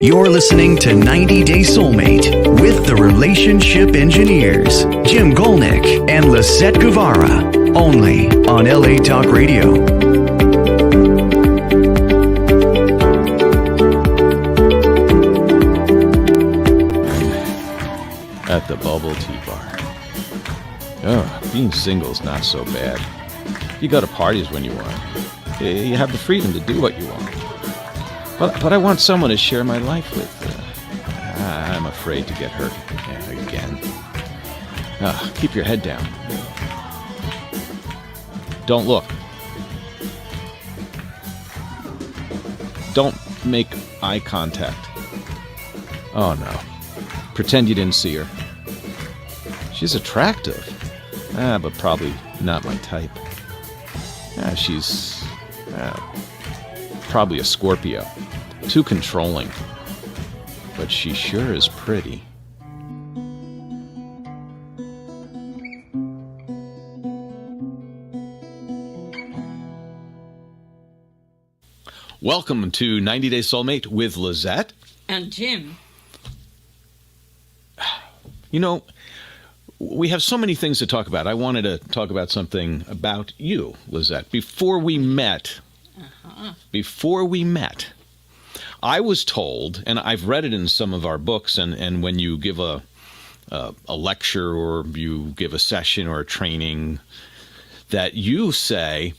You're listening to 90 Day Soulmate with the relationship engineers, Jim Gulnick and Lisett Guevara, only on LA Talk Radio. At the bubble tea bar. Oh, being single's not so bad. You go to parties when you want. You have the freedom to do what you want. But I want someone to share my life with. I'm afraid to get hurt again. Keep your head down. Don't look. Don't make eye contact. Oh no. Pretend you didn't see her. She's attractive. But probably not my type. She's probably a Scorpio. Too controlling. But she sure is pretty. Welcome to 90 Day Soulmate with Lisett. And Jim. You know, we have so many things to talk about. I wanted to talk about something about you, Lisett. Before we met, I was told, and I've read it in some of our books, and when you give a lecture or you give a session or a training, that you say,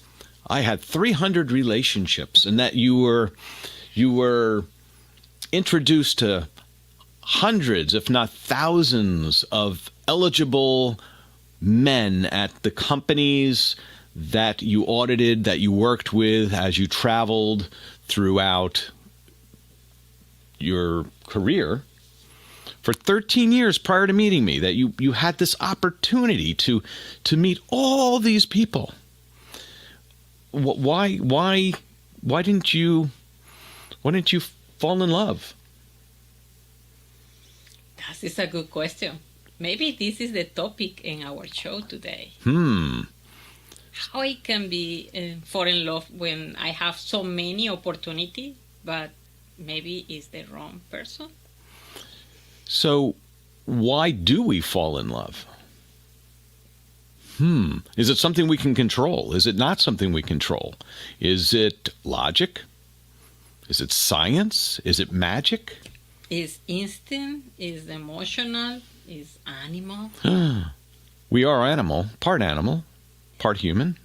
I had 300 relationships, and that you were introduced to hundreds, if not thousands, of eligible men at the companies that you audited, that you worked with as you traveled throughout your career for 13 years prior to meeting me, that you had this opportunity to meet all these people. Why didn't you fall in love? That is a good question. Maybe this is the topic in our show today. How I can be fall in love when I have so many opportunities, but maybe it's the wrong person. So why do we fall in love? Is it something we can control? Is it not something we control? Is it logic? Is it science? Is it magic? Is instinct? Is emotional? Is animal? We are animal, part human.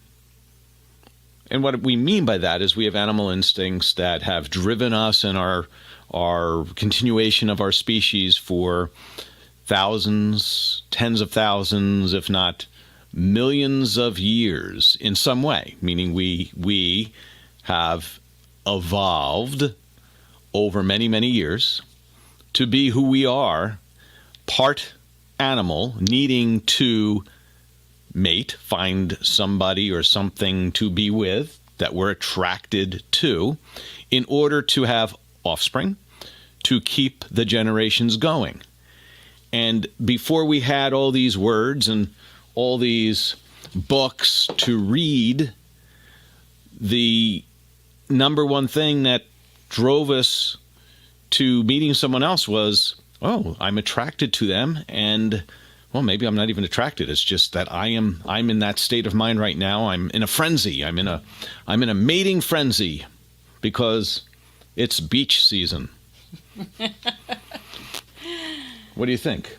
And what we mean by that is we have animal instincts that have driven us in our continuation of our species for thousands, tens of thousands, if not millions of years in some way, meaning we have evolved over many, many years to be who we are, part animal, needing to mate, find somebody or something to be with that we're attracted to in order to have offspring, to keep the generations going. And before we had all these words and all these books to read, the number one thing that drove us to meeting someone else was, oh, I'm attracted to them, and well, maybe I'm not even attracted. It's just that I'm in that state of mind right now. I'm in a frenzy. I'm in a mating frenzy because it's beach season. What do you think?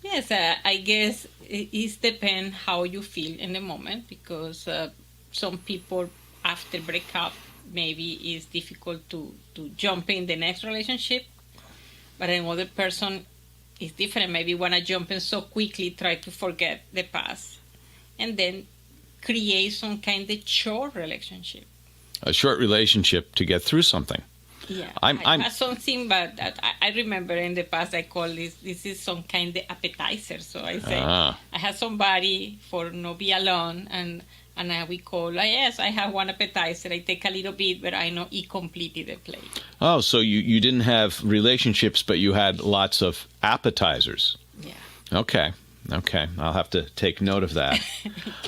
Yes, I guess it depends how you feel in the moment, because some people after breakup maybe it's difficult to jump in the next relationship, but another person is different. Maybe want to jump in so quickly, try to forget the past, and then create some kind of short relationship. A short relationship to get through something. Yeah, I had something, but that I remember in the past I call this is some kind of appetizer. So I say I had somebody for no be alone, and we call, yes, I have one appetizer. I take a little bit, but I know it completed the plate. Oh, so you didn't have relationships, but you had lots of appetizers. Yeah. Okay. I'll have to take note of that.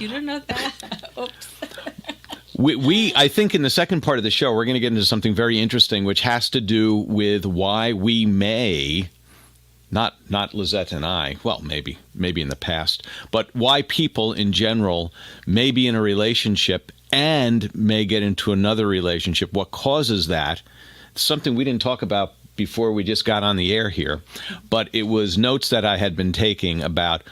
You don't know that? Oops. I think in the second part of the show, we're going to get into something very interesting, which has to do with why we may, not Lisett and I, well, maybe in the past, but why people in general may be in a relationship and may get into another relationship. What causes that? Something we didn't talk about before we just got on the air here, but it was notes that I had been taking about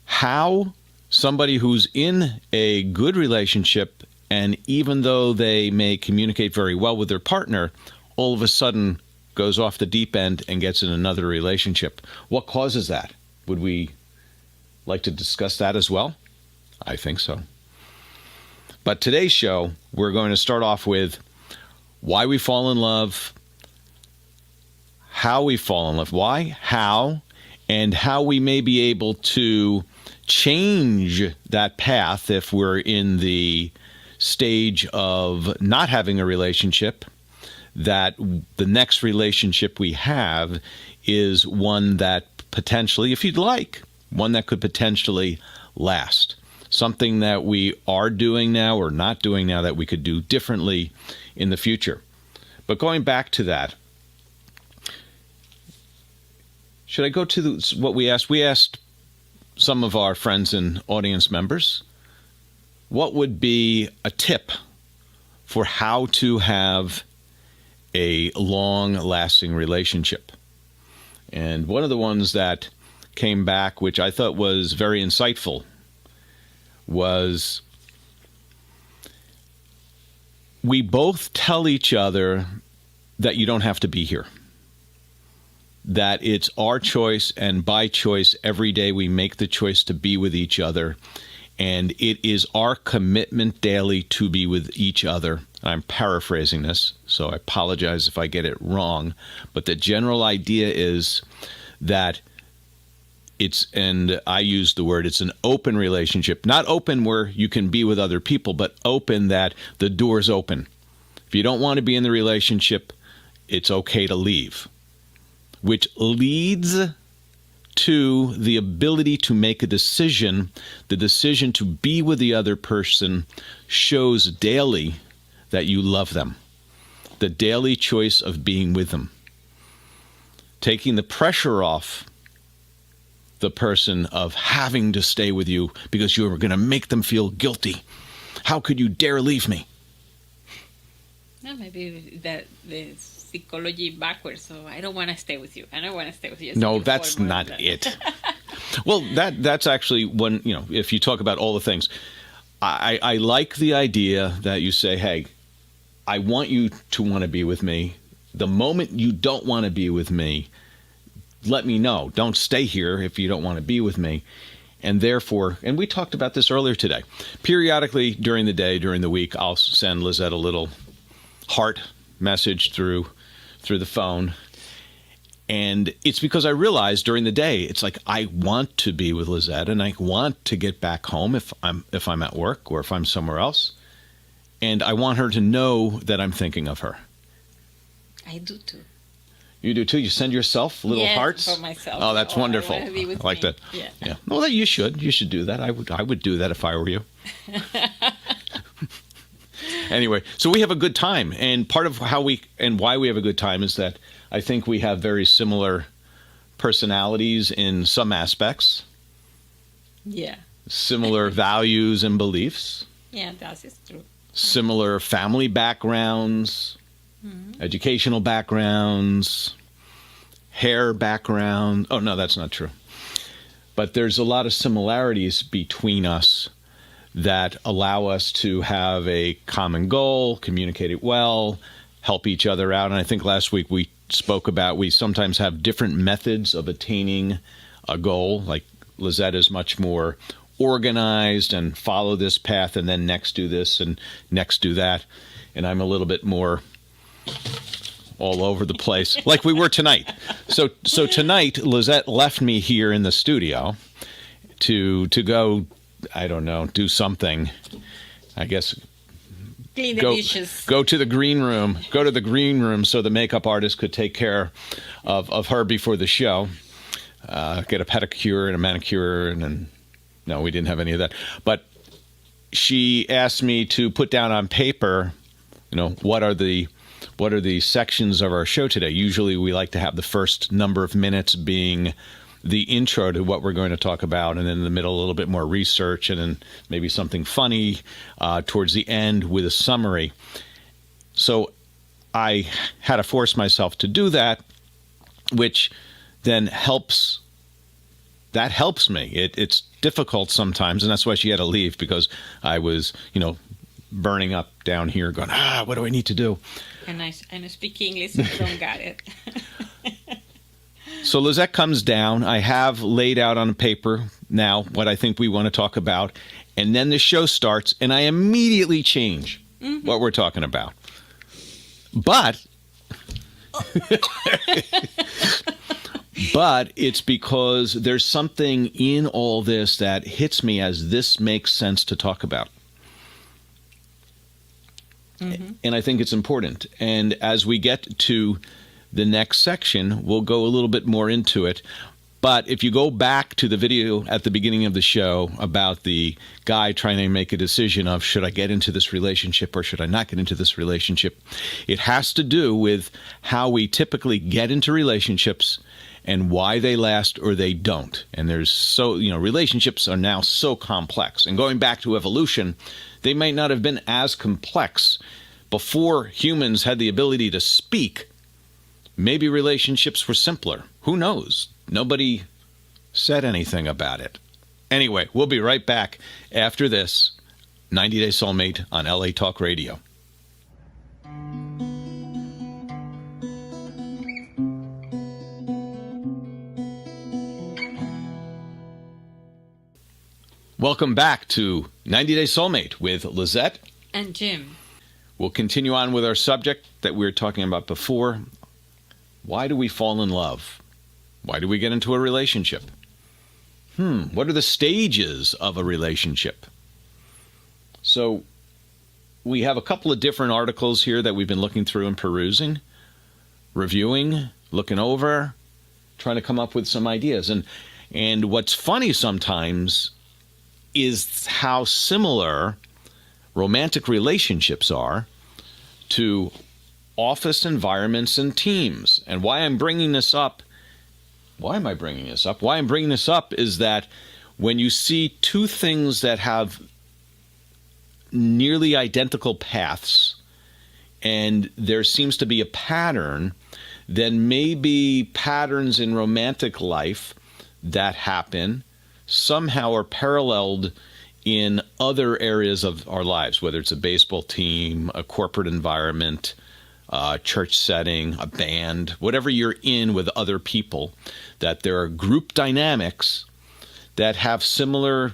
how somebody who's in a good relationship, and even though they may communicate very well with their partner, all of a sudden goes off the deep end and gets in another relationship. What causes that? Would we like to discuss that as well? I think so. But today's show, we're going to start off with why we fall in love, how we fall in love, why, how, and how we may be able to change that path if we're in the stage of not having a relationship, that the next relationship we have is one that potentially, if you'd like, one that could potentially last. Something that we are doing now or not doing now that we could do differently in the future. But going back to that, should I go to what we asked? We asked some of our friends and audience members, what would be a tip for how to have a long-lasting relationship? And one of the ones that came back, which I thought was very insightful, was we both tell each other that you don't have to be here. That it's our choice, and by choice, every day we make the choice to be with each other. And it is our commitment daily to be with each other. I'm paraphrasing this, so I apologize if I get it wrong. But the general idea is that it's, and I use the word, it's an open relationship. Not open where you can be with other people, but open that the door's open. If you don't want to be in the relationship, it's okay to leave. Which leads to the ability to make a decision. The decision to be with the other person shows daily that you love them. The daily choice of being with them. Taking the pressure off the person of having to stay with you because you're going to make them feel guilty. How could you dare leave me? No, maybe that the psychology backwards. So I don't want to stay with you. I don't want to stay with you. No, that's not it. Well, that's actually when, if you talk about all the things, I like the idea that you say, hey, I want you to want to be with me. The moment you don't want to be with me, let me know. Don't stay here if you don't want to be with me. And therefore, and we talked about this earlier today, periodically during the day, during the week, I'll send Lisett a little heart message through the phone. And it's because I realized during the day, it's like I want to be with Lisett and I want to get back home if I'm at work or if I'm somewhere else. And I want her to know that I'm thinking of her. I do too. You do too? You send yourself little hearts? For myself. Oh, that's wonderful. I like that. Yeah. Well, you should. You should do that. I would do that if I were you. Anyway, so we have a good time. And part of how why we have a good time is that I think we have very similar personalities in some aspects. Yeah. Similar values and beliefs. Yeah, that is true. Similar family backgrounds. Educational backgrounds, hair background. Oh, no, that's not true. But there's a lot of similarities between us that allow us to have a common goal, communicate it well, help each other out. And I think last week we spoke about we sometimes have different methods of attaining a goal. Like Lisett is much more organized and follow this path and then next do this and next do that. And I'm a little bit more all over the place, like we were tonight. So tonight, Lisett left me here in the studio to go, I don't know, do something. I guess clean the dishes. Go to the green room. Go to the green room so the makeup artist could take care of her before the show. Get a pedicure and a manicure, and then no, we didn't have any of that. But she asked me to put down on paper, what are the sections of our show today. Usually we like to have the first number of minutes being the intro to what we're going to talk about, and then in the middle a little bit more research, and then maybe something funny towards the end with a summary. So I had to force myself to do that, which then helps. That helps me. It's difficult sometimes, and that's why she had to leave, because I was, burning up down here going, what do I need to do? And I speak English, so I don't got it. So Lisett comes down. I have laid out on paper now what I think we want to talk about, and then the show starts, and I immediately change what we're talking about. But but it's because there's something in all this that hits me as this makes sense to talk about. And I think it's important. And as we get to the next section, we'll go a little bit more into it. But if you go back to the video at the beginning of the show about the guy trying to make a decision of, should I get into this relationship or should I not get into this relationship, it has to do with how we typically get into relationships and why they last or they don't. And relationships are now so complex. And going back to evolution, they might not have been as complex. Before humans had the ability to speak, maybe relationships were simpler. Who knows? Nobody said anything about it. Anyway, we'll be right back after this 90 Day Soulmate on LA Talk Radio. Welcome back to 90 Day Soulmate with Lisett and Jim. We'll continue on with our subject that we were talking about before. Why do we fall in love? Why do we get into a relationship? What are the stages of a relationship? So we have a couple of different articles here that we've been looking through and perusing, reviewing, looking over, trying to come up with some ideas. And what's funny sometimes is how similar romantic relationships are to office environments and teams. And why I'm bringing this up, Why I'm bringing this up is that when you see two things that have nearly identical paths and there seems to be a pattern, then maybe patterns in romantic life that happen somehow are paralleled in other areas of our lives, whether it's a baseball team, a corporate environment, a church setting, a band, whatever you're in with other people, that there are group dynamics that have similar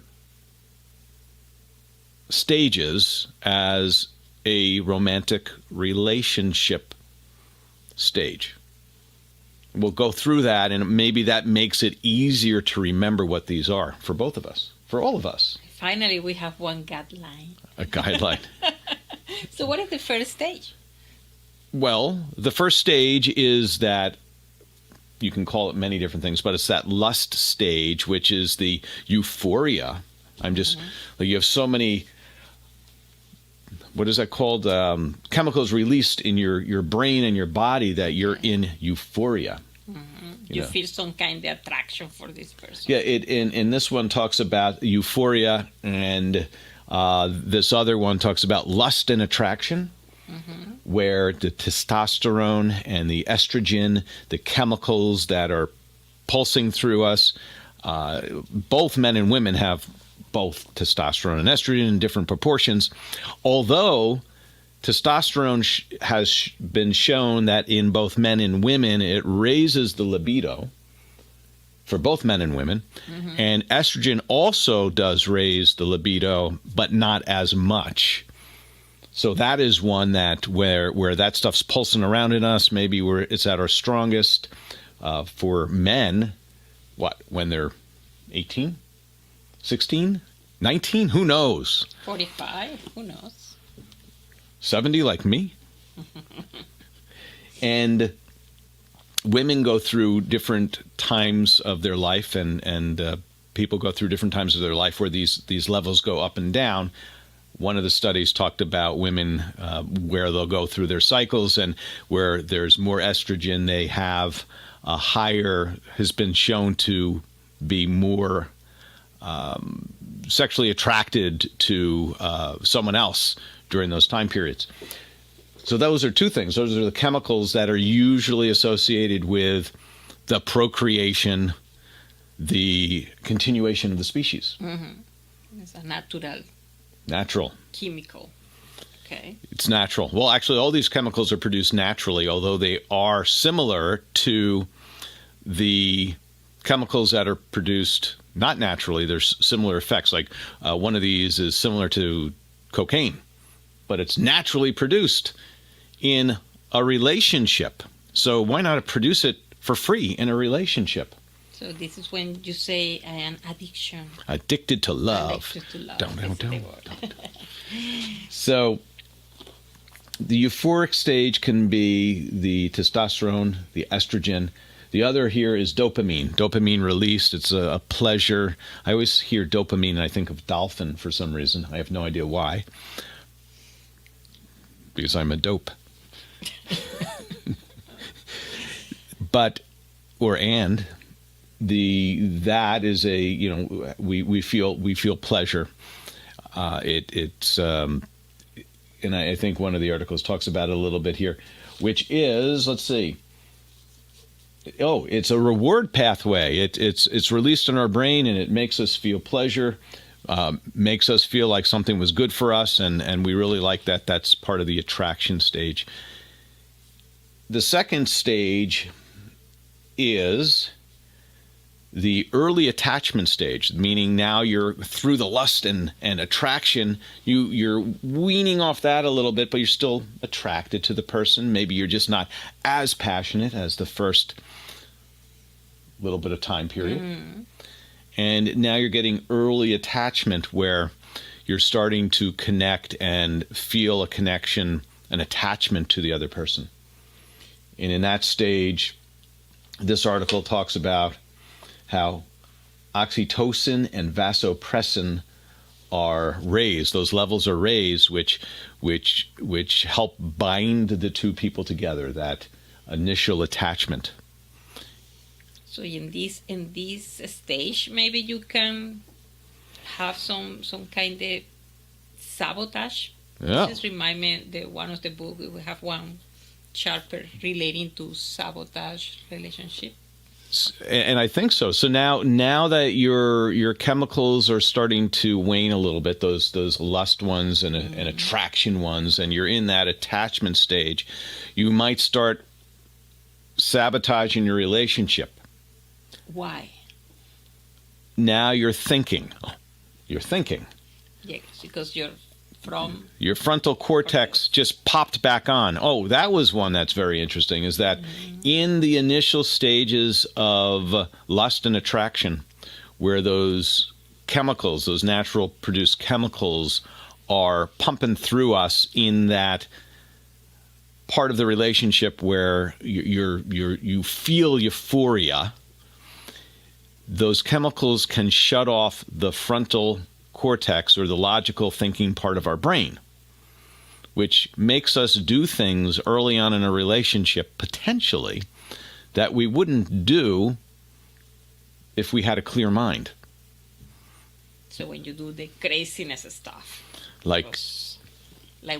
stages as a romantic relationship stage. We'll go through that, and maybe that makes it easier to remember what these are for both of us, for all of us. Finally, we have one guideline. A guideline. So what is the first stage? Well, the first stage is that, you can call it many different things, but it's that lust stage, which is the euphoria. You have so many, what is that called? Chemicals released in your brain and your body that you're in euphoria. You feel some kind of attraction for this person. Yeah, in this one talks about euphoria, and this other one talks about lust and attraction, where the testosterone and the estrogen, the chemicals that are pulsing through us, both men and women have both testosterone and estrogen in different proportions, although testosterone has been shown that in both men and women, it raises the libido for both men and women. And estrogen also does raise the libido, but not as much. So that is one that where that stuff's pulsing around in us, maybe where it's at our strongest for men, when they're 18, 16, 19, who knows? 45, who knows? 70 like me. And women go through different times of their life, and people go through different times of their life where these levels go up and down. One of the studies talked about women where they'll go through their cycles, and where there's more estrogen, they have a higher, has been shown to be more sexually attracted to someone else during those time periods. So those are two things. Those are the chemicals that are usually associated with the procreation, the continuation of the species. Mm-hmm. It's a natural chemical. Okay. It's natural. Well, actually, all these chemicals are produced naturally, although they are similar to the chemicals that are produced not naturally. There's similar effects. Like one of these is similar to cocaine, but it's naturally produced in a relationship. So why not produce it for free in a relationship? So this is when you say an addiction. Addicted to love. Addicted to love. Don't. So the euphoric stage can be the testosterone, the estrogen. The other here is dopamine. Dopamine released. It's a pleasure. I always hear dopamine and I think of dolphin for some reason. I have no idea why. Because I'm a dope. But, that is a, we feel pleasure. It's and I think one of the articles talks about it a little bit here, which is, let's see. Oh, it's a reward pathway. It's released in our brain, and it makes us feel pleasure, makes us feel like something was good for us, and we really like that. That's part of the attraction stage. The second stage is the early attachment stage, meaning now you're through the lust and attraction, you're weaning off that a little bit, but you're still attracted to the person. Maybe you're just not as passionate as the first little bit of time period. And now you're getting early attachment, where you're starting to connect and feel a connection, an attachment to the other person. And in that stage, this article talks about how oxytocin and vasopressin are raised. Those levels are raised, which help bind the two people together, that initial attachment. So in this stage, maybe you can have some kind of sabotage. Yeah. Just remind me one of the book, we have one chapter relating to sabotage relationship. And I think so. So now that your chemicals are starting to wane a little bit, those lust ones and attraction ones, and you're in that attachment stage, you might start sabotaging your relationship. Why? Now you're thinking. Yes, because you're from... Your frontal cortex just popped back on. Oh, that was one that's very interesting, is that in the initial stages of lust and attraction, where those chemicals, those natural produced chemicals, are pumping through us in that part of the relationship where you feel euphoria, those chemicals can shut off the frontal cortex, or the logical thinking part of our brain, which makes us do things early on in a relationship, potentially, that we wouldn't do if we had a clear mind. So when you do the craziness stuff. Like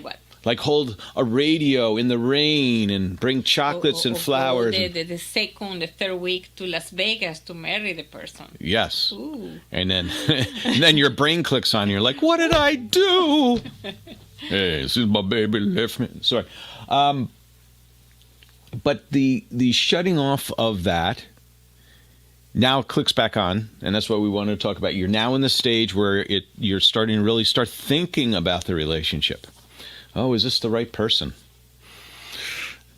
what? Like hold a radio in the rain and bring chocolates and flowers. The second, the third week to Las Vegas to marry the person. Yes. Ooh. And then your brain clicks on you. You're like, what did I do? Hey, this is my baby left me. Sorry. But the shutting off of that now clicks back on, and that's what we want to talk about. You're now in the stage where you're starting to really start thinking about the relationship. Oh, is this the right person?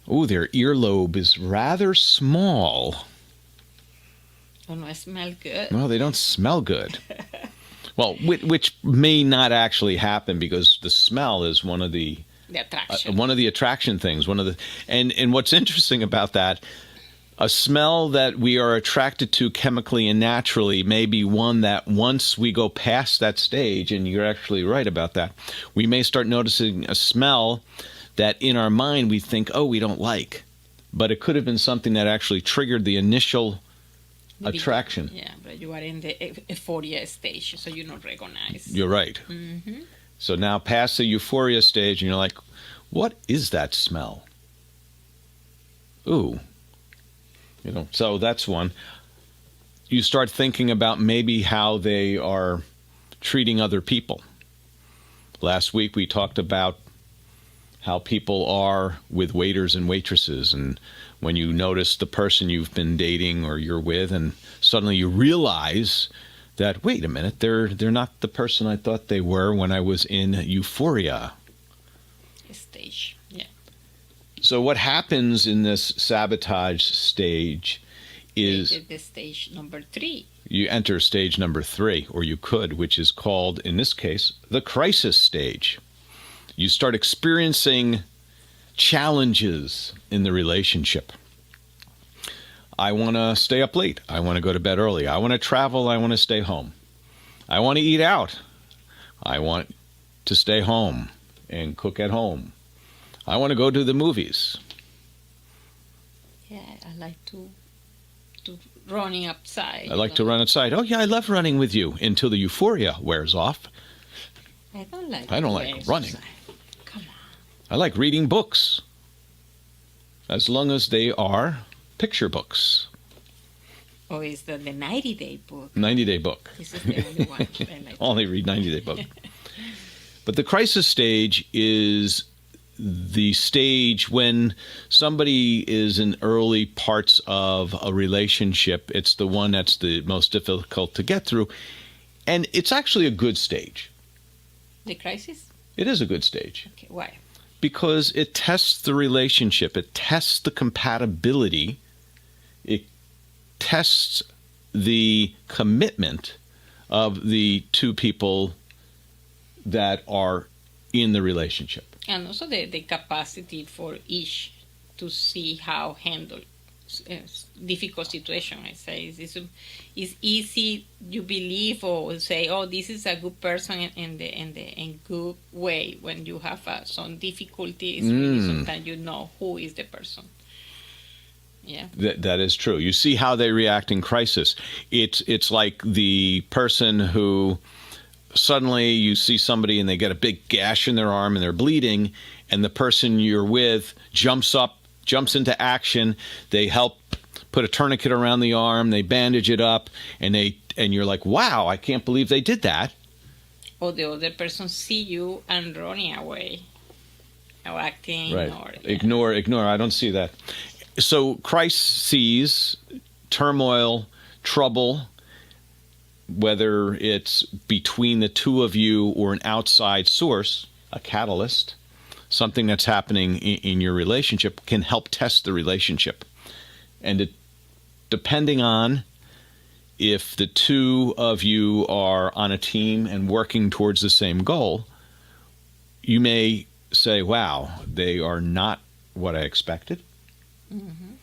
Oh, their earlobe is rather small. Oh, no, I smell good. Well, they don't smell good. Well, which may not actually happen, because the smell is one of the attraction. One of the attraction things. And what's interesting about that, A smell that we are attracted to chemically and naturally may be one that once we go past that stage, and you're actually right about that, we may start noticing a smell that in our mind we think, oh, we don't like. But it could have been something that actually triggered the initial attraction. Yeah, but you are in the euphoria stage, so you don't recognize. You're right. Mm-hmm. So now past the euphoria stage, and you're like, what is that smell? Ooh. So that's one. You start thinking about maybe how they are treating other people. Last week we talked about how people are with waiters and waitresses, and when you notice the person you've been dating or you're with, and suddenly you realize that, wait a minute, they're not the person I thought they were when I was in euphoria Stage, yeah. So what happens in this sabotage stage is the stage number 3. you enter stage number 3, or you could, which is called, in this case, the crisis stage. You start experiencing challenges in the relationship. I want to stay up late. I want to go to bed early. I want to travel. I want to stay home. I want to eat out. I want to stay home and cook at home. I want to go to the movies. Yeah, I like to running outside. I like to run outside. Oh, yeah, I love running with you until the euphoria wears off. I don't like running. Come on. I like reading books, as long as they are picture books. Or is the 90-day book? 90-day book. This is the only one I like. Only read 90-day book. But the crisis stage is the stage when somebody is in early parts of a relationship. It's the one that's the most difficult to get through. And it's actually a good stage. The crisis? It is a good stage. Okay, why? Because it tests the relationship. It tests the compatibility. It tests the commitment of the two people that are in the relationship. And also the capacity for each to see how handle difficult situation. I say it's easy you believe or say, oh, this is a good person in good way. When you have some difficulties, really sometimes you know who is the person. Yeah, that is true. You see how they react in crisis. It's like the person who suddenly you see somebody and they get a big gash in their arm and they're bleeding, and the person you're with jumps into action. They help put a tourniquet around the arm, they bandage it up, and you're like, wow, I can't believe they did that. Or the other person see you and running away, or acting right. Ignore. Ignore. I don't see that. So crises, turmoil, trouble, whether it's between the two of you or an outside source, a catalyst, something that's happening in your relationship can help test the relationship. And depending on if the two of you are on a team and working towards the same goal, you may say, wow, they are not what I expected. Mm-hmm.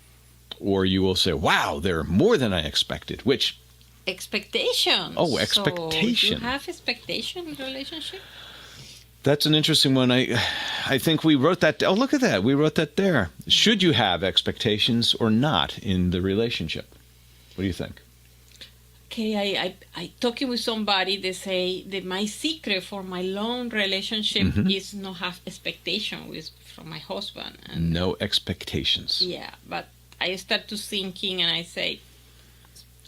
Or you will say, wow, they're more than I expected, which... Expectations. Oh, expectation. So you have expectation in relationship? That's an interesting one. I think we wrote that. Oh, look at that. We wrote that there. Should you have expectations or not in the relationship? What do you think? Okay, I talking with somebody, they say that my secret for my long relationship is not have expectation from my husband. And no expectations. Yeah, but I start to thinking and I say,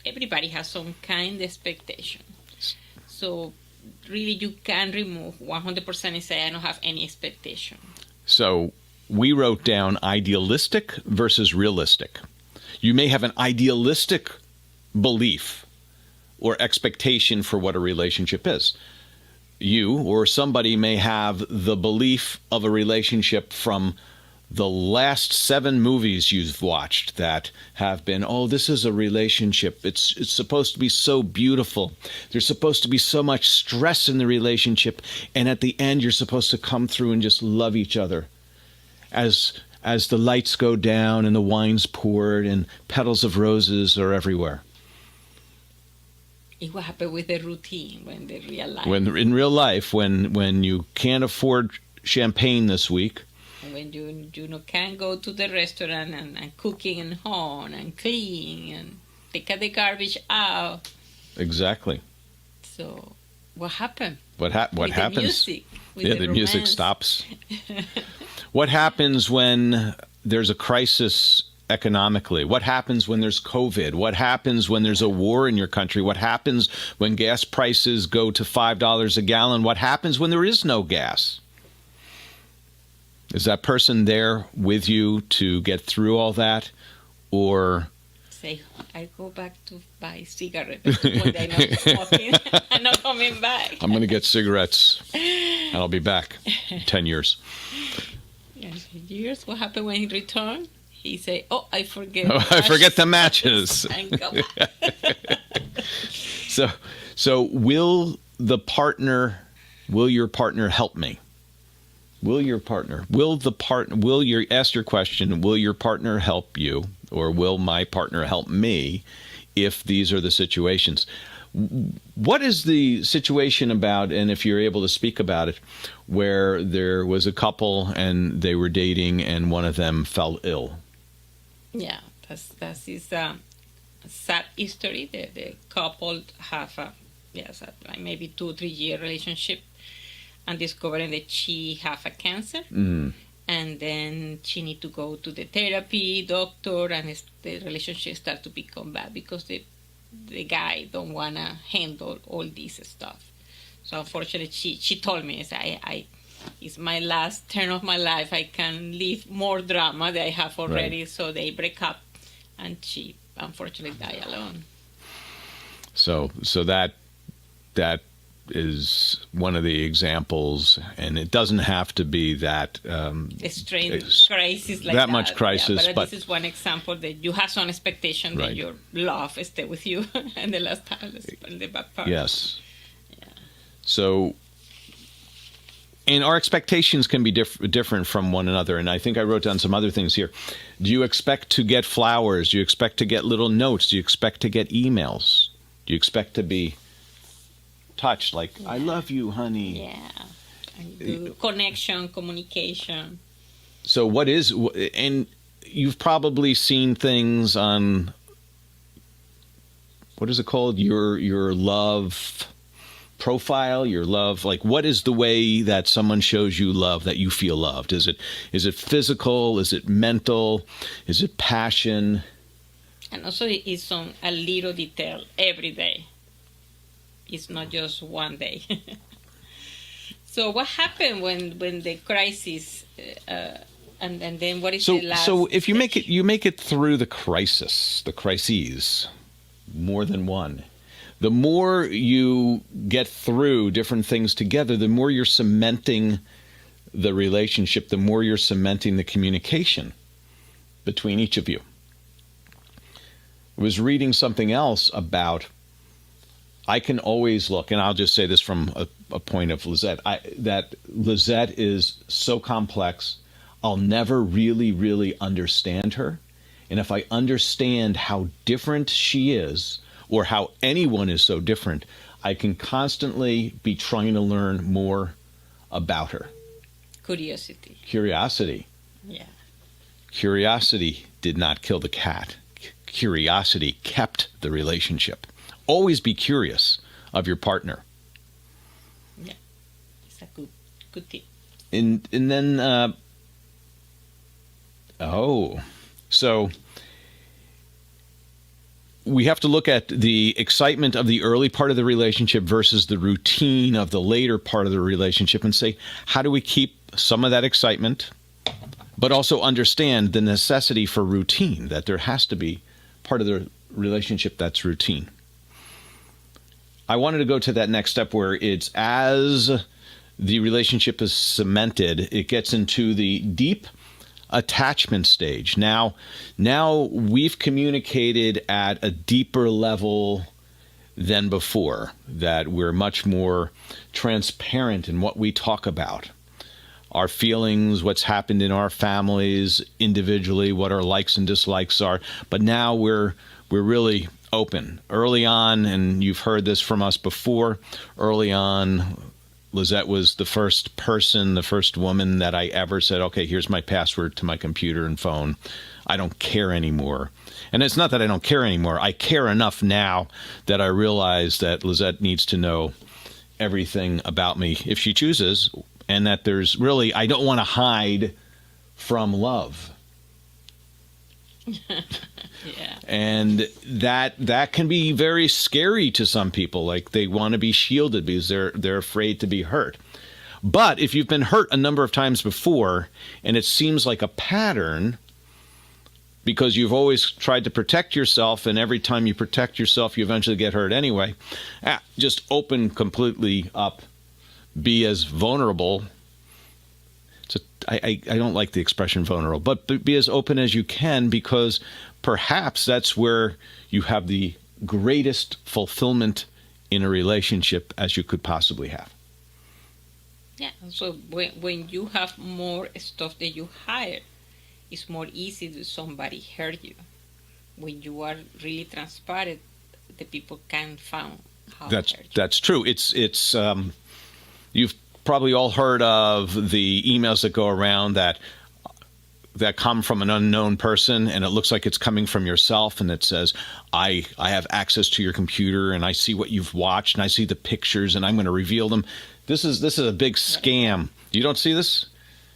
everybody has some kind of expectation. So really you can remove 100% and say I don't have any expectation. So we wrote down idealistic versus realistic. You may have an idealistic belief or expectation for what a relationship is. You or somebody may have the belief of a relationship from the last 7 movies you've watched that have been, oh, this is a relationship. It's supposed to be so beautiful. There's supposed to be so much stress in the relationship. And at the end, you're supposed to come through and just love each other. As as the lights go down and the wine's poured and petals of roses are everywhere? It will happen with the routine when the real life. When in real life, when you can't afford champagne this week, when you know, can't go to the restaurant and cooking and home and clean and take the garbage out. Exactly. So what happened? What with happens? The music, with the music romance. stops. What happens when there's a crisis economically? What happens when there's COVID? What happens when there's a war in your country? What happens when gas prices go to $5 a gallon? What happens when there is no gas? Is that person there with you to get through all that? Or say, I go back to buy cigarettes when I'm not smoking. I'm not coming back. I'm going to get cigarettes and I'll be back in 10 years. Yeah, 10 years? What happened when he returned? He say, "Oh, I forget. I forget the matches." And go back. So will your partner help me? Ask your question, will your partner help you, or will my partner help me if these are the situations? What is the situation about, and if you're able to speak about it, where there was a couple and they were dating and one of them fell ill? Yeah, that is a sad history. The couple have maybe 2-3 year relationship, and discovering that she have a cancer, and then she need to go to the therapy doctor, and the relationship start to become bad because the guy don't wanna handle all this stuff. So unfortunately, she told me, it's my last turn of my life. I can live more drama that I have already. Right. So they break up, and she unfortunately died alone. So that is one of the examples, and it doesn't have to be that extreme crisis like that much crisis. Yeah, but this is one example that you have some expectation that your love stay with you, and the last time the bad part. Yes. Yeah. So. And our expectations can be different from one another. And I think I wrote down some other things here. Do you expect to get flowers? Do you expect to get little notes? Do you expect to get emails? Do you expect to be touched like, I love you, honey? Yeah. And connection, communication. So and you've probably seen things on, what is it called? Your love profile, your love, like what is the way that someone shows you love, that you feel loved? Is it physical? Is it mental? Is it passion? And also it's on a little detail every day. It's not just one day. So what happened when the crisis and then what is the last? So if you make it through the crises, more than one. The more you get through different things together, the more you're cementing the relationship, the more you're cementing the communication between each of you. I was reading something else about, I can always look, and I'll just say this from a point of Lisett, that Lisett is so complex, I'll never really, really understand her. And if I understand how different she is, or how anyone is so different, I can constantly be trying to learn more about her. Curiosity. Yeah. Curiosity did not kill the cat. Curiosity kept the relationship. Always be curious of your partner. Yeah, it's a good tip. And then, so we have to look at the excitement of the early part of the relationship versus the routine of the later part of the relationship, and say, how do we keep some of that excitement, but also understand the necessity for routine, that there has to be part of the relationship that's routine. I wanted to go to that next step where it's, as the relationship is cemented, it gets into the deep attachment stage. Now we've communicated at a deeper level than before, that we're much more transparent in what we talk about. our feelings, what's happened in our families individually, what our likes and dislikes are. But now we're really open. Early on, and you've heard this from us before, early on, Lisett was the first person, the first woman that I ever said, okay, here's my password to my computer and phone. I don't care anymore. And it's not that I don't care anymore. I care enough now that I realize that Lisett needs to know everything about me if she chooses, and that there's really, I don't want to hide from love. Yeah. And that can be very scary to some people. Like, they want to be shielded because they're afraid to be hurt. But if you've been hurt a number of times before, and it seems like a pattern, because you've always tried to protect yourself, and every time you protect yourself, you eventually get hurt anyway, just open completely up. Be as vulnerable. I don't like the expression vulnerable, but be as open as you can, because perhaps that's where you have the greatest fulfillment in a relationship as you could possibly have. Yeah. So when you have more stuff that you hide, it's more easy to somebody hurt you. When you are really transparent, the people can find how to hurt you. That's true. It's you've probably all heard of the emails that go around that come from an unknown person, and it looks like it's coming from yourself, and it says, I have access to your computer, and I see what you've watched, and I see the pictures, and I'm going to reveal them. This is a big scam. You don't see this?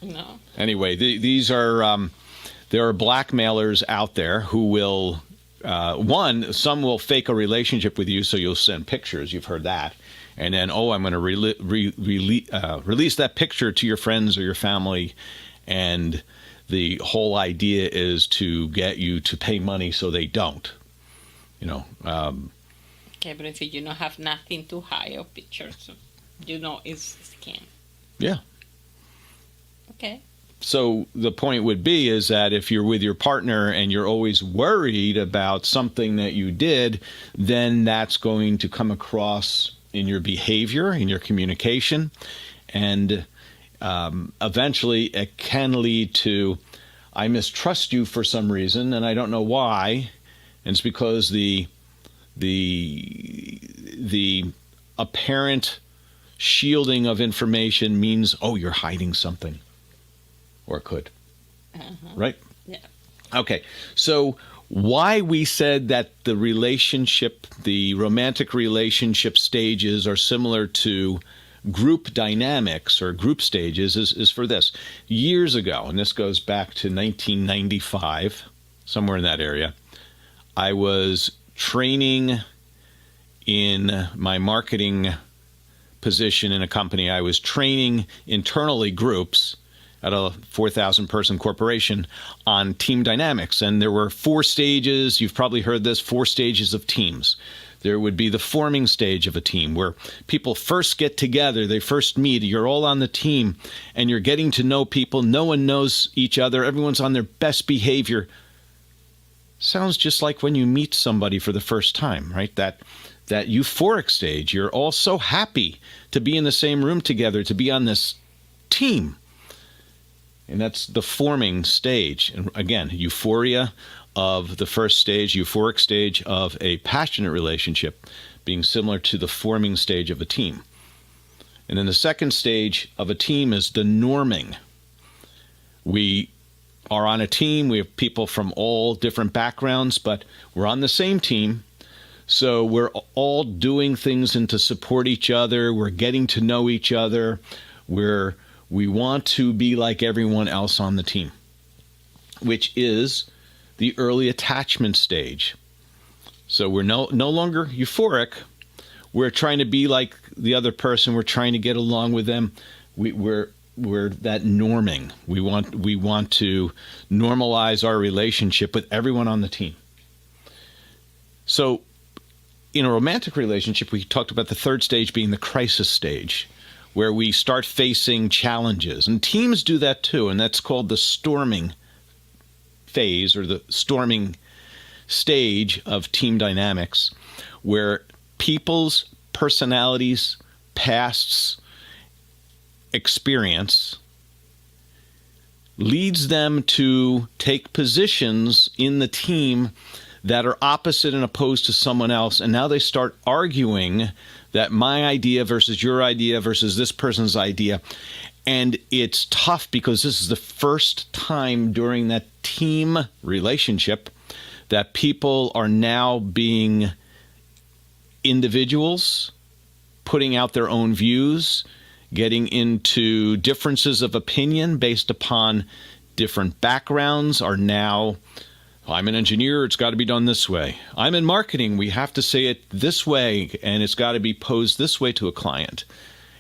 No. Anyway, these are there are blackmailers out there who will some will fake a relationship with you, so you'll send pictures. You've heard that. And then, I'm going to release that picture to your friends or your family. And the whole idea is to get you to pay money so they don't. Okay, but if you don't have nothing to hide or pictures, it's a scam. Yeah. Okay. So the point would be is that if you're with your partner and you're always worried about something that you did, then that's going to come across in your behavior, in your communication, and eventually it can lead to, I mistrust you for some reason, and I don't know why, and it's because the apparent shielding of information means, you're hiding something, or could, right? Yeah. Okay, so why we said that the romantic relationship stages are similar to group dynamics or group stages is for this. Years ago, and this goes back to 1995, somewhere in that area, I was training in my marketing position in a company. I was training internally groups at a 4,000 person corporation on team dynamics. And there were 4 stages. You've probably heard this, 4 stages of teams. There would be the forming stage of a team where people first get together, they first meet, you're all on the team, and you're getting to know people. No one knows each other. Everyone's on their best behavior. Sounds just like when you meet somebody for the first time, right? That euphoric stage. You're all so happy to be in the same room together, to be on this team. And that's the forming stage. And again, euphoria of the first stage, euphoric stage of a passionate relationship being similar to the forming stage of a team. And then the second stage of a team is the norming. We are on a team. We have people from all different backgrounds, but we're on the same team. So we're all doing things and to support each other. We're getting to know each other. We want to be like everyone else on the team, which is the early attachment stage. So we're no longer euphoric. We're trying to be like the other person. We're trying to get along with them. We're that norming. We want to normalize our relationship with everyone on the team. So in a romantic relationship, we talked about the third stage being the crisis stage, where we start facing challenges. And teams do that too, and that's called the storming phase, or the storming stage of team dynamics, where people's personalities, pasts, experience leads them to take positions in the team that are opposite and opposed to someone else. And now they start arguing that my idea versus your idea versus this person's idea. And it's tough because this is the first time during that team relationship that people are now being individuals, putting out their own views, getting into differences of opinion based upon different backgrounds are now, I'm an engineer, it's got to be done this way. I'm in marketing, we have to say it this way, and it's got to be posed this way to a client.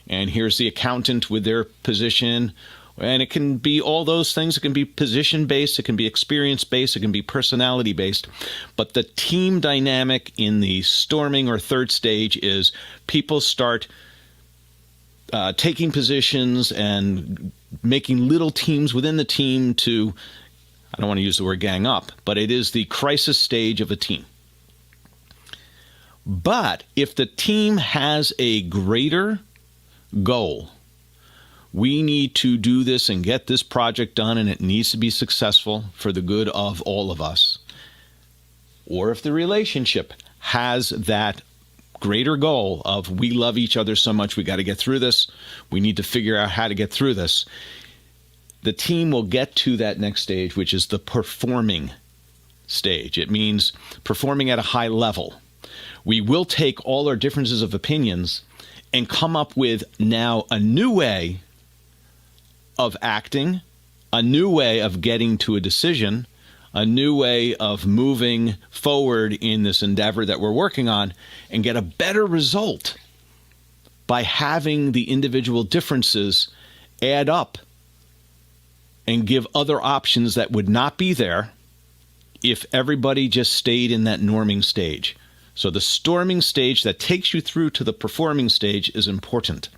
And here's the accountant with their position. And it can be all those things. It can be position-based, it can be experience-based, it can be personality-based. But the team dynamic in the storming or third stage is people start taking positions and making little teams within the team to, I don't want to use the word gang up, but it is the crisis stage of a team. But if the team has a greater goal, we need to do this and get this project done, and it needs to be successful for the good of all of us. Or if the relationship has that greater goal of we love each other so much, we got to get through this, we need to figure out how to get through this, the team will get to that next stage, which is the performing stage. It means performing at a high level. We will take all our differences of opinions and come up with now a new way of acting, a new way of getting to a decision, a new way of moving forward in this endeavor that we're working on, and get a better result by having the individual differences add up and give other options that would not be there if everybody just stayed in that norming stage. So the storming stage that takes you through to the performing stage is important.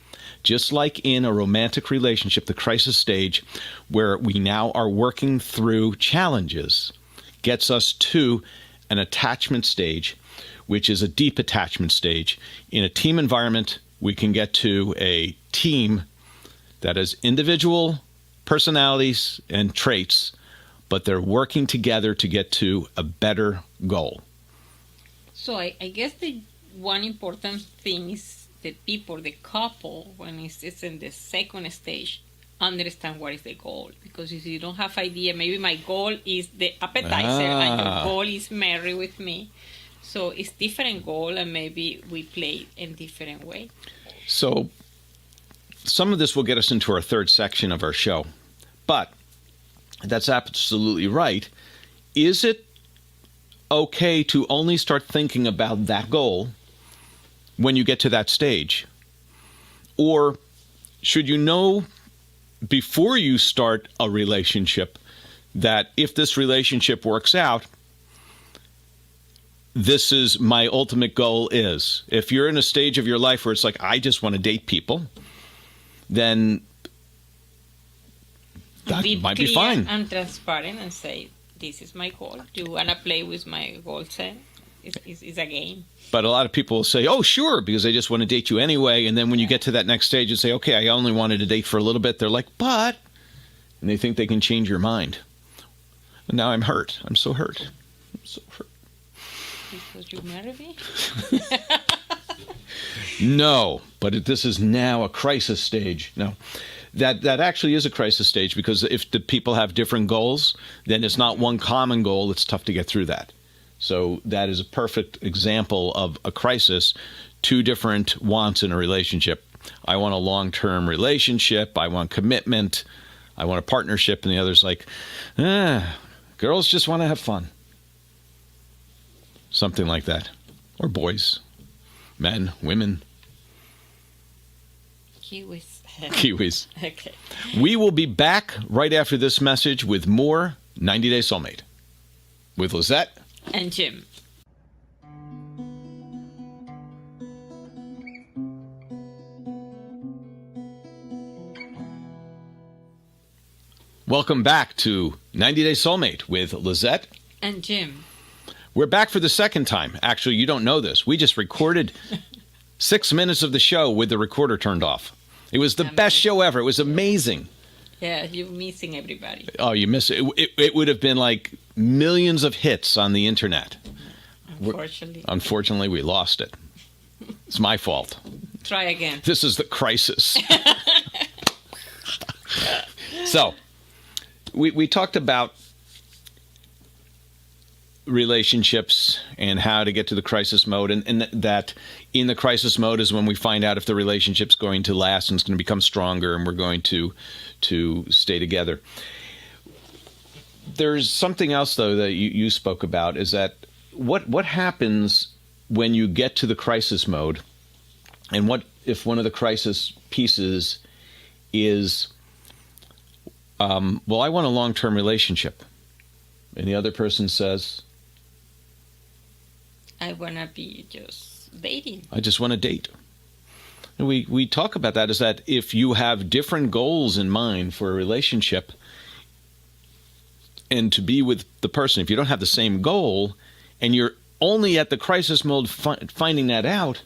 Just like in a romantic relationship, the crisis stage, where we now are working through challenges, gets us to an attachment stage, which is a deep attachment stage. In a team environment, we can get to a team that has individual personalities and traits, but they're working together to get to a better goal. So I guess the one important thing is the people, the couple, when it's in the second stage, understand what is the goal. Because if you don't have idea, maybe my goal is the appetizer and your goal is marry with me. So it's different goal, and maybe we play in different way. So some of this will get us into our third section of our show. But that's absolutely right. Is it okay to only start thinking about that goal when you get to that stage? Or should you know before you start a relationship that if this relationship works out, this is my ultimate goal is? If you're in a stage of your life where it's like, I just want to date people, then that might be fine. And transparent and say, this is my goal. Do you want to play with my goal set? It's a game. But a lot of people will say, oh, sure, because they just want to date you anyway. And then when you get to that next stage and say, okay, I only wanted to date for a little bit, they're like, but, and they think they can change your mind. And now I'm hurt. I'm so hurt. I'm so hurt. Because you married me? No, but this is now a crisis stage. No, that actually is a crisis stage, because if the people have different goals, then it's not one common goal. It's tough to get through that. So that is a perfect example of a crisis, two different wants in a relationship. I want a long-term relationship. I want commitment. I want a partnership. And the other's like, girls just want to have fun. Something like that. Or boys, men, women. Kiwis. Kiwis. Okay. We will be back right after this message with more 90 Day Soulmate with Lisett and Jim. Welcome back to 90 Day Soulmate with Lisett and Jim. We're back for the second time. Actually, you don't know this. We just recorded 6 minutes of the show with the recorder turned off. It was the best show ever. It was amazing. Yeah, you're missing everybody. Oh, you miss it. It would have been like millions of hits on the internet. Unfortunately, we lost it. It's my fault. Try again. This is the crisis. So, we talked about relationships and how to get to the crisis mode, and that in the crisis mode is when we find out if the relationship's going to last and it's going to become stronger and we're going to stay together. There's something else, though, that you spoke about, is that what happens when you get to the crisis mode, and what if one of the crisis pieces is, well, I want a long-term relationship, and the other person says, I want to be just dating. I just want to date. And we talk about that, is that if you have different goals in mind for a relationship and to be with the person, if you don't have the same goal and you're only at the crisis mode finding that out,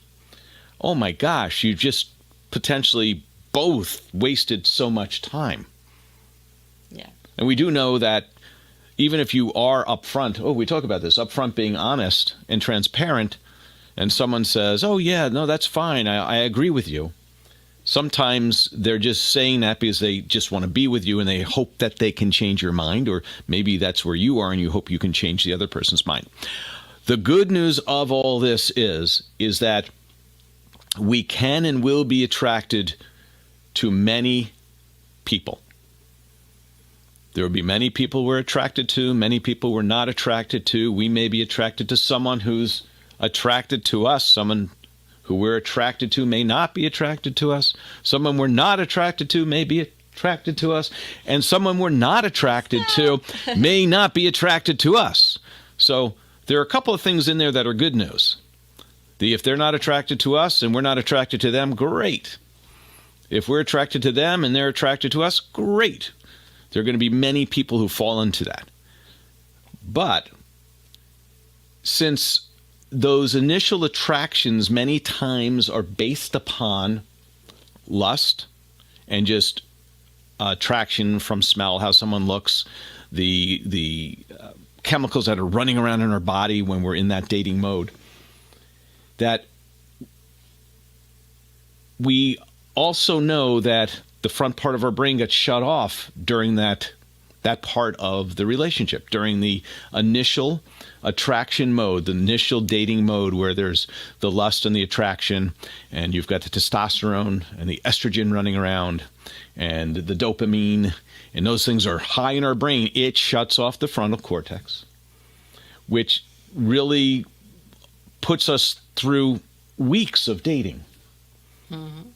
oh my gosh, you just potentially both wasted so much time. Yeah. And we do know that even if you are upfront, we talk about this, upfront being honest and transparent, and someone says, oh yeah, no, that's fine, I agree with you. Sometimes they're just saying that because they just want to be with you and they hope that they can change your mind, or maybe that's where you are and you hope you can change the other person's mind. The good news of all this is that we can and will be attracted to many people. There will be many people we're attracted to, many people we're not attracted to. We may be attracted to someone who's attracted to us. Someone who we're attracted to may not be attracted to us. Someone we're not attracted to may be attracted to us. And someone we're not attracted to may not be attracted to us. So there are a couple of things in there that are good news. If they're not attracted to us and we're not attracted to them, great. If we're attracted to them and they're attracted to us, great. There are going to be many people who fall into that. But since those initial attractions many times are based upon lust and just attraction from smell, how someone looks, the chemicals that are running around in our body when we're in that dating mode, that we also know that the front part of our brain gets shut off during that part of the relationship, during the initial attraction mode, the initial dating mode where there's the lust and the attraction, and you've got the testosterone and the estrogen running around and the dopamine, and those things are high in our brain. It shuts off the frontal cortex, which really puts us through weeks of dating. Mm-hmm.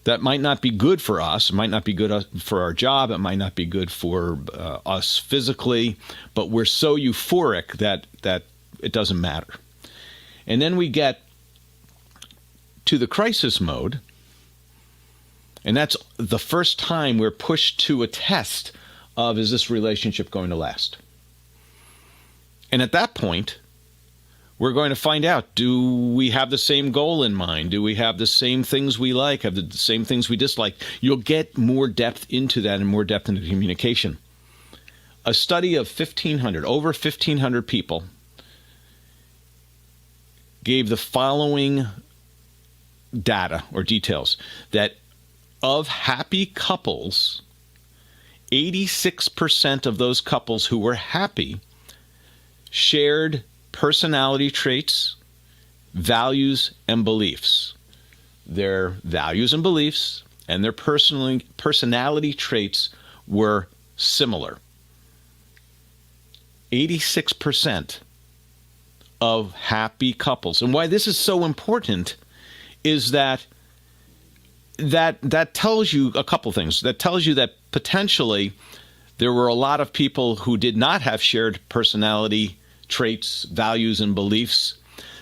That might not be good for us. It might not be good for our job. It might not be good for us physically. But we're so euphoric that it doesn't matter. And then we get to the crisis mode. And that's the first time we're pushed to a test of, is this relationship going to last? And at that point, we're going to find out, do we have the same goal in mind? Do we have the same things we like? Have the same things we dislike? You'll get more depth into that and more depth into communication. A study of over 1,500 people gave the following data or details, that of happy couples, 86% of those couples who were happy shared personality traits, values, and beliefs. Their values and beliefs and their personality traits were similar. 86% of happy couples. And why this is so important is that tells you a couple things. That tells you that potentially there were a lot of people who did not have shared personality traits, values, and beliefs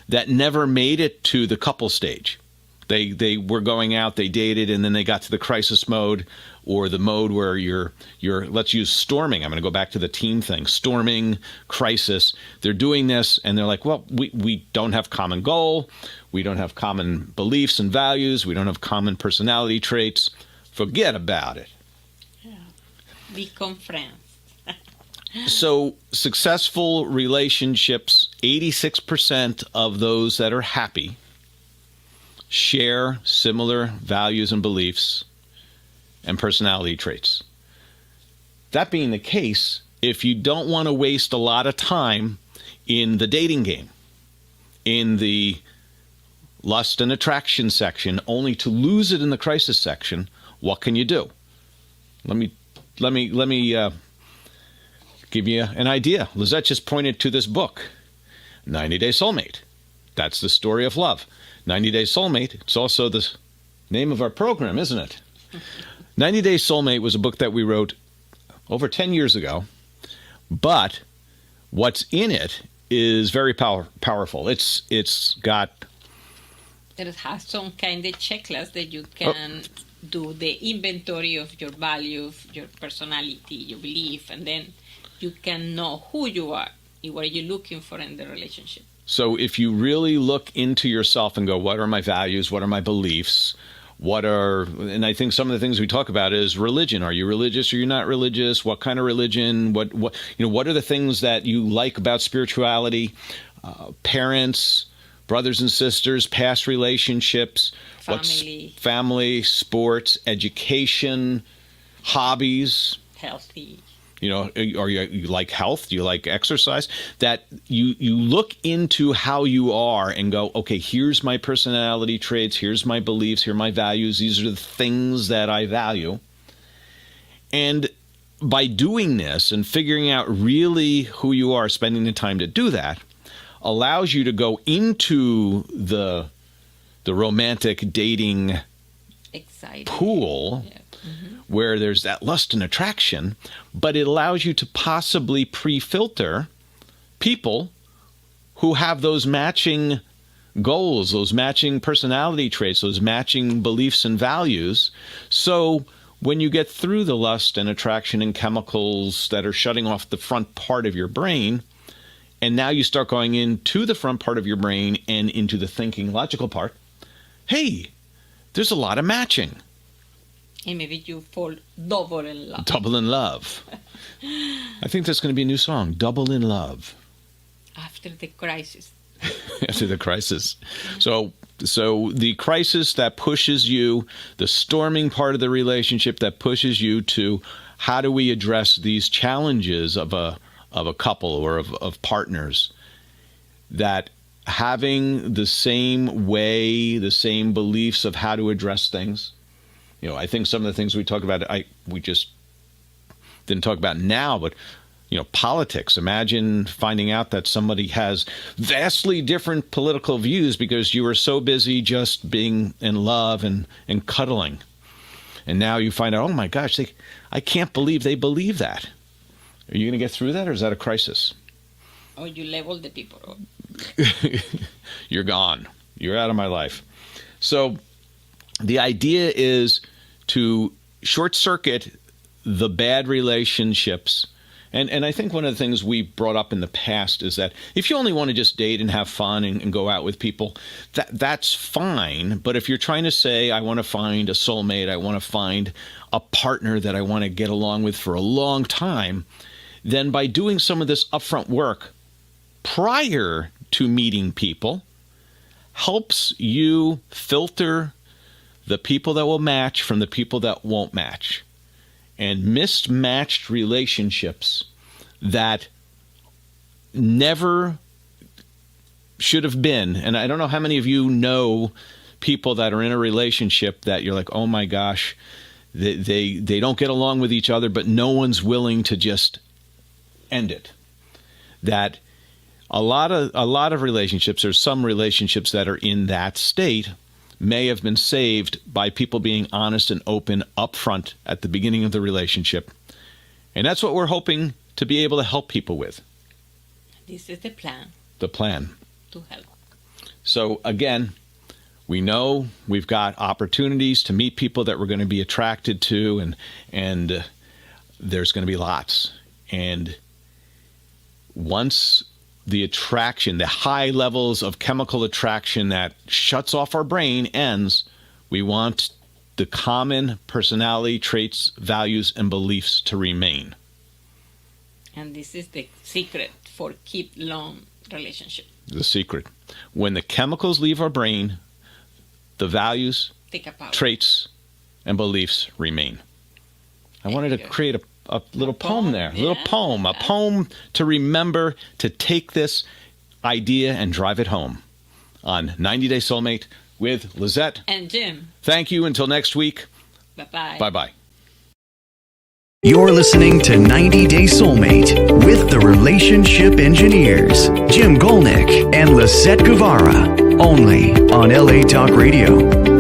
that never made it to the couple stage. They were going out, they dated, and then they got to the crisis mode, or the mode where you're let's use storming. I'm going to go back to the team thing. Storming, crisis. They're doing this, and they're like, well, we don't have common goal. We don't have common beliefs and values. We don't have common personality traits. Forget about it. Become friends. So successful relationships, 86% of those that are happy share similar values and beliefs and personality traits. That being the case, if you don't want to waste a lot of time in the dating game, in the lust and attraction section, only to lose it in the crisis section, what can you do? Let me give you an idea. Lisett just pointed to this book, 90 Day Soulmate. That's the story of love. 90 Day Soulmate, it's also the name of our program, isn't it? 90 Day Soulmate was a book that we wrote over 10 years ago, but what's in it is very powerful. It's got... It has some kind of checklist that you can do the inventory of your values, your personality, your belief, and then you can know who you are, what are you looking for in the relationship. So if you really look into yourself and go, what are my values? What are my beliefs? And I think some of the things we talk about is religion. Are you religious or you're not religious? What kind of religion? What are the things that you like about spirituality? Parents, brothers and sisters, past relationships, family, sports, education, hobbies. Healthy. Or you like health? Do you like exercise? That you look into how you are and go, okay, here's my personality traits, here's my beliefs, here are my values, these are the things that I value. And by doing this and figuring out really who you are, spending the time to do that, allows you to go into the romantic dating pool. Yeah. Mm-hmm. Where there's that lust and attraction, but it allows you to possibly pre-filter people who have those matching goals, those matching personality traits, those matching beliefs and values. So when you get through the lust and attraction and chemicals that are shutting off the front part of your brain, and now you start going into the front part of your brain and into the thinking, logical part, hey, there's a lot of matching. And maybe you fall double in love. Double in love. I think that's going to be a new song, Double in Love. After the crisis. After the crisis. So the crisis that pushes you, the storming part of the relationship that pushes you to how do we address these challenges of a couple or of partners, that having the same way, the same beliefs of how to address things. I think some of the things we talk about, we just didn't talk about now, but, politics. Imagine finding out that somebody has vastly different political views because you were so busy just being in love and cuddling. And now you find out, oh my gosh, I can't believe they believe that. Are you going to get through that, or is that a crisis? Or you level the people. You're gone. You're out of my life. So the idea is to short circuit the bad relationships. And I think one of the things we brought up in the past is that if you only want to just date and have fun and go out with people, that's fine. But if you're trying to say, I want to find a soulmate, I want to find a partner that I want to get along with for a long time, then by doing some of this upfront work prior to meeting people, helps you filter the people that will match from the people that won't match. And mismatched relationships that never should have been. And I don't know how many of you know people that are in a relationship that you're like, oh my gosh, they don't get along with each other, but no one's willing to just end it. That a lot of relationships, there's some relationships that are in that state, may have been saved by people being honest and open up front at the beginning of the relationship. And that's what we're hoping to be able to help people with. This is the plan. The plan. To help. So again, we know we've got opportunities to meet people that we're going to be attracted to, and there's going to be lots. And once the attraction, the high levels of chemical attraction that shuts off our brain ends, we want the common personality traits, values, and beliefs to remain. And this is the secret for keep long relationship. The secret. When the chemicals leave our brain, the values, Take a power. traits, and beliefs remain. I wanted to create a little poem there, a little poem, a poem to remember, to take this idea and drive it home on 90 Day Soulmate with Lisett and Jim. Thank you. Until next week. Bye-bye. Bye-bye. You're listening to 90 Day Soulmate with the Relationship Engineers, Jim Gulnick and Lisett Guevara, only on LA Talk Radio.